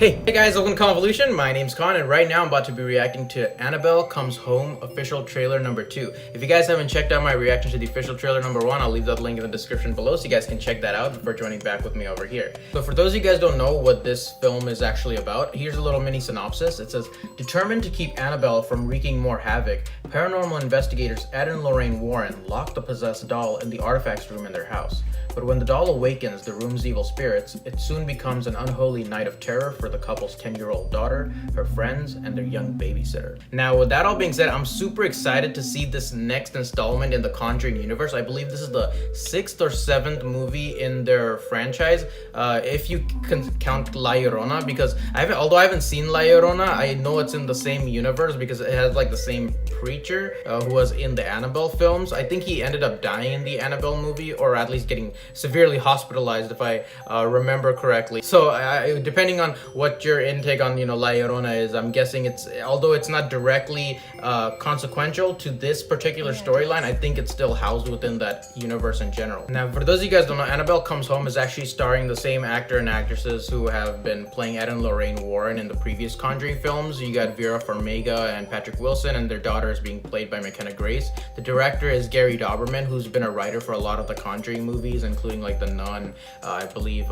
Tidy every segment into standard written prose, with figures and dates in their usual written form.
Hey guys, welcome to Convolution. My name's Khan, and right now I'm about to be reacting to Annabelle Comes Home official trailer number 2. If you guys haven't checked out my reaction to the official trailer number 1, I'll leave that link in the description below so you guys can check that out before joining back with me over here. So for those of you guys who don't know what this film is actually about, here's a little mini synopsis. It says, determined to keep Annabelle from wreaking more havoc, paranormal investigators Ed and Lorraine Warren lock the possessed doll in the artifacts room in their house. But when the doll awakens the room's evil spirits, it soon becomes an unholy night of terror for the couple's 10-year-old daughter, her friends, and their young babysitter. Now, with that all being said, I'm super excited to see this next installment in the Conjuring universe. I believe this is the 6th or 7th movie in their franchise, if you can count La Llorona, because although I haven't seen La Llorona, I know it's in the same universe because it has like the same preacher who was in the Annabelle films. I think he ended up dying in the Annabelle movie, or at least getting severely hospitalized if I remember correctly. So depending on what your intake on La Llorona is, I'm guessing although it's not directly consequential to this particular storyline, I think it's still housed within that universe in general. Now, for those of you guys who don't know, Annabelle Comes Home is actually starring the same actor and actresses who have been playing Ed and Lorraine Warren in the previous Conjuring films. You got Vera Farmiga and Patrick Wilson, and their daughter is being played by McKenna Grace. The director is Gary Dauberman, who's been a writer for a lot of the Conjuring movies, including like The Nun, I believe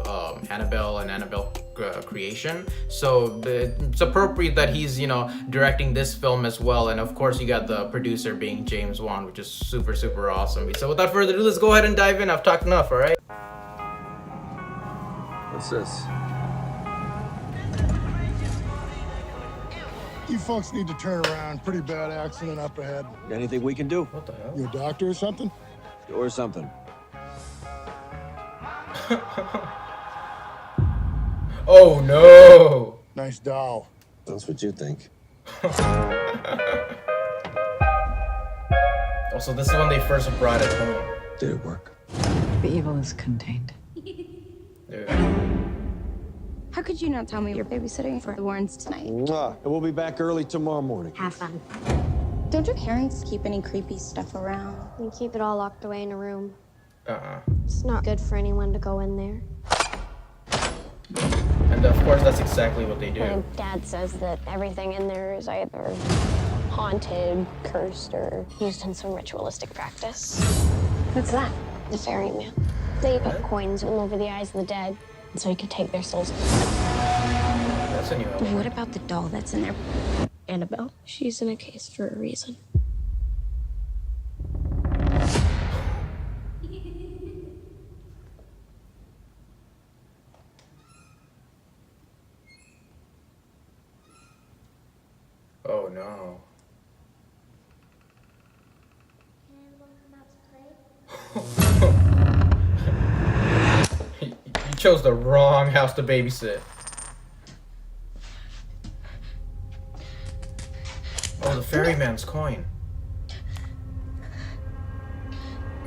Annabelle and Annabelle Creation. So it's appropriate that he's directing this film as well. And of course you got the producer being James Wan, which is super awesome. So without further ado, let's go ahead and dive in. I've talked enough. All right, what's this? You folks need to turn around. Pretty bad accident up ahead. Anything we can do? what the hell? You a doctor or something? Or something. Oh no! Nice doll. That's what you think. Also, this is when they first brought it home. Did it work? The evil is contained. Dude. How could you not tell me you're babysitting for the Warrens tonight? Mwah. And we'll be back early tomorrow morning. Have fun. Don't your parents keep any creepy stuff around? We keep it all locked away in a room. Uh-uh. It's not good for anyone to go in there. And of course, that's exactly what they do. My dad says that everything in there is either haunted, cursed, or used in some ritualistic practice. What's that? The ferryman. They put coins in over the eyes of the dead, so he could take their souls. That's a new element. What about the doll that's in there? Annabelle, she's in a case for a reason. Oh no. You chose the wrong house to babysit. Oh, the ferryman's coin.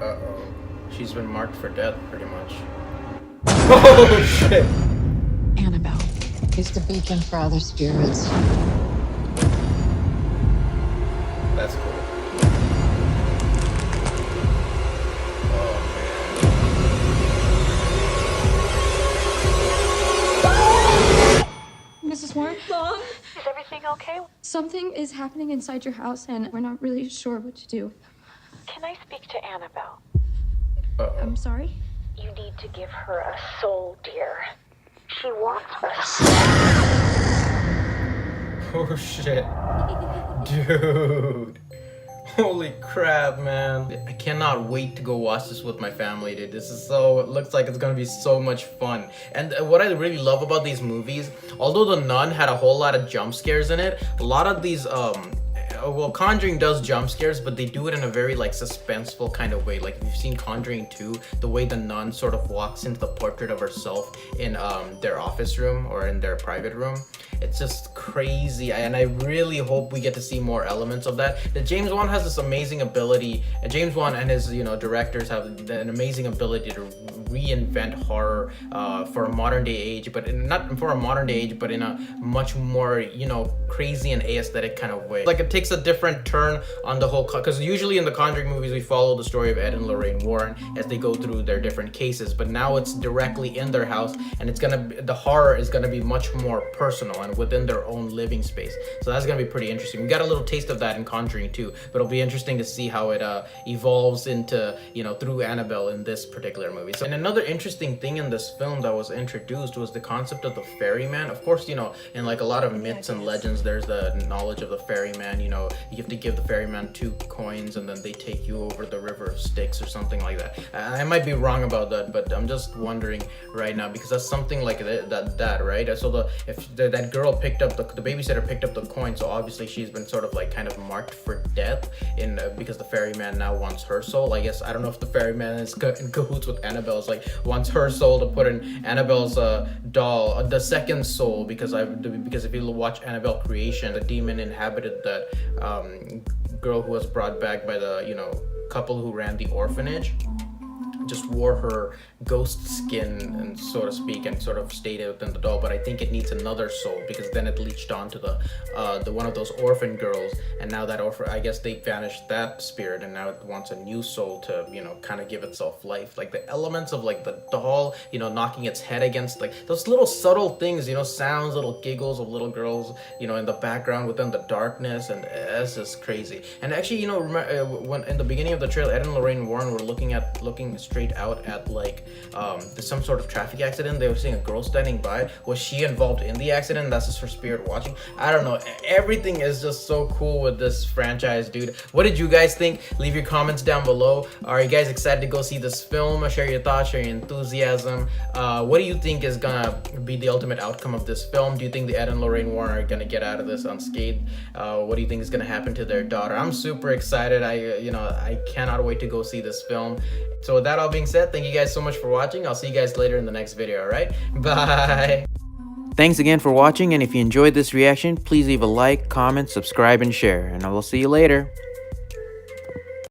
Uh-oh. She's been marked for death, pretty much. Oh, shit! Annabelle is the beacon for other spirits. That's cool. Mrs. Warren? Mom, Is everything okay? something is happening inside your house and we're not really sure what to do. Can I speak to Annabelle? Uh-oh. I'm sorry? You need to give her a soul, dear. She wants us. Oh, shit. Dude. Holy crap, man. I cannot wait to go watch this with my family, dude. It looks like it's gonna be so much fun. And what I really love about these movies, although The Nun had a whole lot of jump scares in it, a lot of these, well, Conjuring does jump scares, but they do it in a very, like, suspenseful kind of way. Like, if you've seen Conjuring 2, the way the nun sort of walks into the portrait of herself in their office room or in their private room. It's just crazy, and I really hope we get to see more elements of that. That James Wan has this amazing ability, and James Wan and his directors have an amazing ability to reinvent horror for a modern day age, but not for a modern day age, but in a much more crazy and aesthetic kind of way. Like, it takes takes a different turn on the whole, because usually in the Conjuring movies we follow the story of Ed and Lorraine Warren as they go through their different cases, but now it's directly in their house, and it's gonna be, the horror is gonna be much more personal and within their own living space. So that's gonna be pretty interesting. We got a little taste of that in Conjuring too, but it'll be interesting to see how it evolves into, you know, through Annabelle in this particular movie. So, and another interesting thing in this film that was introduced was the concept of the ferryman. Of course, you know, in like a lot of myths and legends, there's the knowledge of the ferryman. You know, you have to give the ferryman 2 coins and then they take you over the river of Styx or something like that. I might be wrong about that, but I'm just wondering right now, because that's something like that, right? So that girl picked up the babysitter picked up the coin, so obviously she's been sort of like kind of marked for death in because the ferryman now wants her soul. I guess I don't know if the ferryman is in cahoots with Annabelle's, like wants her soul to put in Annabelle's doll, the second soul, because if you watch Annabelle Creation, the demon inhabited that girl who was brought back by the, you know, couple who ran the orphanage. Just wore her ghost skin, and so to speak, and sort of stayed within the doll. But I think it needs another soul, because then it leached onto the one of those orphan girls, and now that orphan, I guess they vanished that spirit, and now it wants a new soul to, you know, kind of give itself life. Like the elements of like the doll, you know, knocking its head against, like those little subtle things, you know, sounds, little giggles of little girls, you know, in the background within the darkness, and it's just crazy. And actually, you know, when in the beginning of the trailer, Ed and Lorraine Warren were looking straight out at like some sort of traffic accident. They were seeing a girl standing by. Was she involved in the accident? That's just her spirit watching. I don't know. Everything is just so cool with this franchise, dude. What did you guys think? Leave your comments down below. Are you guys excited to go see this film? Share your thoughts, share your enthusiasm. What do you think is gonna be the ultimate outcome of this film? Do you think the Ed and Lorraine Warren are gonna get out of this unscathed? What do you think is gonna happen to their daughter? I'm super excited. I cannot wait to go see this film. So with that all being said, thank you guys so much for watching. I'll see you guys later in the next video, alright? Bye! Thanks again for watching, and if you enjoyed this reaction, please leave a like, comment, subscribe, and share, and I will see you later.